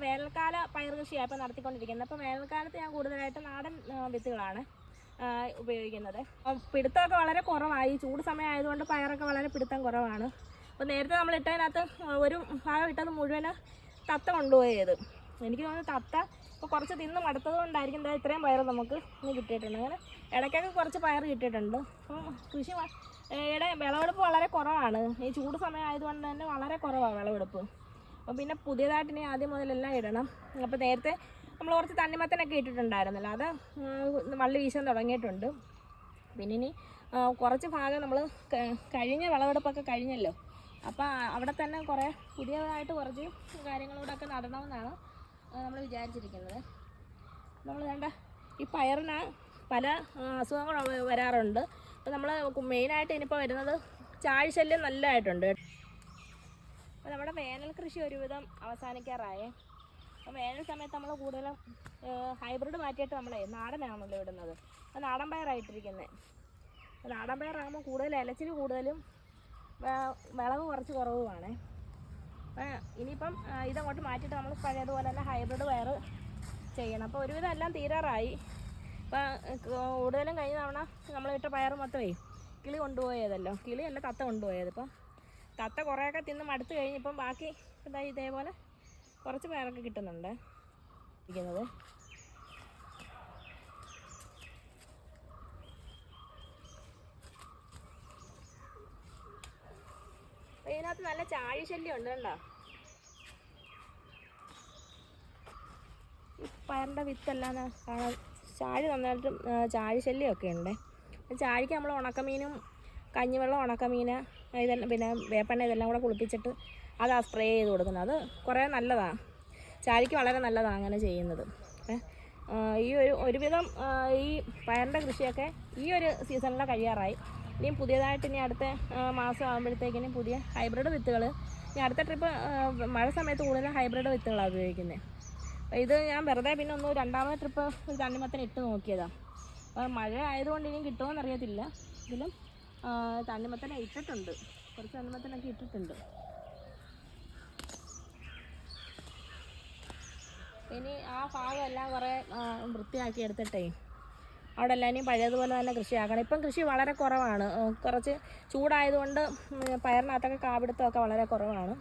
വേനൽക്കാല പയർ കൃഷിയാണ് ഇപ്പോൾ നടത്തിക്കൊണ്ടിരിക്കുന്നത്. അപ്പോൾ വേനൽക്കാലത്ത് ഞാൻ കൂടുതലായിട്ട് നാടൻ വിത്തുകളാണ് ഉപയോഗിക്കുന്നത്. പിടുത്തമൊക്കെ വളരെ കുറവായി. ചൂട് സമയം ആയതുകൊണ്ട് പയറൊക്കെ വളരെ പിടുത്തം കുറവാണ്. അപ്പോൾ നേരത്തെ നമ്മൾ ഇട്ടതിനകത്ത് ഒരു ഭാഗം ഇട്ടത് മുഴുവൻ തത്ത കൊണ്ടുപോയത്. എനിക്ക് തോന്നുന്നു തത്ത ഇപ്പോൾ കുറച്ച് തിന്ന് മടുത്തത് കൊണ്ടായിരിക്കും എന്താ ഇത്രയും പയർ നമുക്ക് ഇന്ന് കിട്ടിയിട്ടുണ്ട്. അങ്ങനെ ഇടയ്ക്കൊക്കെ കുറച്ച് പയർ കിട്ടിയിട്ടുണ്ട്. അപ്പം കൃഷിയുടെ വിളവെടുപ്പ് വളരെ കുറവാണ്. ഈ ചൂട് സമയം ആയതുകൊണ്ട് തന്നെ വളരെ കുറവാണ് വിളവെടുപ്പ്. അപ്പോൾ പിന്നെ പുതിയതായിട്ട് ഇനി ആദ്യം മുതലെല്ലാം ഇടണം. അപ്പോൾ നേരത്തെ നമ്മൾ കുറച്ച് തണ്ണിമത്തനൊക്കെ ഇട്ടിട്ടുണ്ടായിരുന്നല്ലോ, അത് വള്ളി വീശാൻ തുടങ്ങിയിട്ടുണ്ട്. പിന്നെ ഇനി കുറച്ച് ഭാഗം നമ്മൾ കഴിഞ്ഞ വിളവെടുപ്പൊക്കെ കഴിഞ്ഞല്ലോ, അപ്പോൾ അവിടെ തന്നെ കുറേ പുതിയതായിട്ട് കുറച്ച് കാര്യങ്ങളോടൊക്കെ നടണമെന്നാണ് നമ്മൾ വിചാരിച്ചിരിക്കുന്നത്. നമ്മൾ വേണ്ട ഈ പയറിന് പല അസുഖങ്ങൾ വരാറുണ്ട്. അപ്പോൾ നമ്മൾ മെയിനായിട്ട് ഇനിയിപ്പോൾ വരുന്നത് ചാഴിശല്യം നല്ലതായിട്ടുണ്ട്. അപ്പോൾ നമ്മുടെ വേനൽ കൃഷി ഒരുവിധം അവസാനിക്കാറായേ. അപ്പോൾ വേനൽ സമയത്ത് നമ്മൾ കൂടുതലും ഹൈബ്രിഡ് മാറ്റിയിട്ട് നമ്മളെ നാടനാണല്ലോ ഇടുന്നത്. അപ്പോൾ നാടൻ പയറായിട്ടിരിക്കുന്നത്. നാടൻ പയറാകുമ്പോൾ കൂടുതൽ ഇലച്ചിൽ കൂടുതലും വിളവ് കുറച്ച് കുറവുമാണ്. അപ്പോൾ ഇനിയിപ്പം ഇതങ്ങോട്ട് മാറ്റിയിട്ട് നമ്മൾ പഴയതുപോലെ തന്നെ ഹൈബ്രിഡ് പയർ ചെയ്യണം. അപ്പോൾ ഒരുവിധം എല്ലാം തീരാറായി. അപ്പോൾ കൂടുതലും കഴിഞ്ഞ തവണ നമ്മളിട്ട പയർ മൊത്തമേ കിളി കൊണ്ടുപോയതല്ലോ, കിളിയല്ല തത്ത കൊണ്ടുപോയത്. ഇപ്പം തത്ത കുറേയൊക്കെ തിന്ന് മടുത്ത് കഴിഞ്ഞിപ്പം ബാക്കി എന്താ ഇതേപോലെ കുറച്ച് പയറൊക്കെ കിട്ടുന്നുണ്ട് ഇരിക്കുന്നത്. ഇതിനകത്ത് നല്ല ചാഴി ശല്യം ഉണ്ട് കണ്ടോ. ഈ പയറിൻ്റെ വിത്തെല്ലാം കാണാൻ ചാഴി നന്നായിട്ടും ചാഴി ശല്യമൊക്കെ ഉണ്ട്. ചാഴിക്ക് നമ്മൾ ഉണക്കമീനും കഞ്ഞിവെള്ളം, ഉണക്കമീൻ, ഇതെല്ലാം പിന്നെ വേപ്പെണ്ണ ഇതെല്ലാം കൂടെ കുളിപ്പിച്ചിട്ട് അതാ സ്പ്രേ ചെയ്ത് കൊടുക്കുന്നത്. അത് കുറേ നല്ലതാണ്, ചാഴിക്ക് വളരെ നല്ലതാണ് അങ്ങനെ ചെയ്യുന്നത്. ഈ ഒരുവിധം ഈ പയറിൻ്റെ കൃഷിയൊക്കെ ഈ ഒരു സീസണിൽ കഴിയാറായി. ഇനിയും പുതിയതായിട്ട് ഇനി അടുത്ത മാസം ആകുമ്പോഴത്തേക്കിനും പുതിയ ഹൈബ്രിഡ് വിത്തുകൾ, ഇനി അടുത്ത ട്രിപ്പ് മഴ സമയത്ത് കൂടുതലും ഹൈബ്രിഡ് വിത്തുകളാണ് ഉപയോഗിക്കുന്നത്. ഇത് ഞാൻ വെറുതെ പിന്നെ ഒന്ന് രണ്ടാമത്തെ ട്രിപ്പ് ഒരു തണ്ണിമത്തൻ ഇട്ട് നോക്കിയതാണ്. അപ്പോൾ മഴ ആയതുകൊണ്ട് ഇനിയും കിട്ടുമോയെന്ന് അറിയത്തില്ല. ഇതിലും തണ്ണിമത്തനെ ഇട്ടിട്ടുണ്ട്, കുറച്ച് തണ്ണിമത്തനൊക്കെ ഇട്ടിട്ടുണ്ട്. ഇനി ആ ഭാഗമെല്ലാം കുറേ വൃത്തിയാക്കി എടുത്തിട്ടേ അവിടെ എല്ലാം ഇനി പഴയതുപോലെ തന്നെ കൃഷിയാക്കണം. ഇപ്പം കൃഷി വളരെ കുറവാണ്. കുറച്ച് ചൂടായതുകൊണ്ട് പയറിനകത്തൊക്കെ കാപിടുത്തമൊക്കെ വളരെ കുറവാണ്.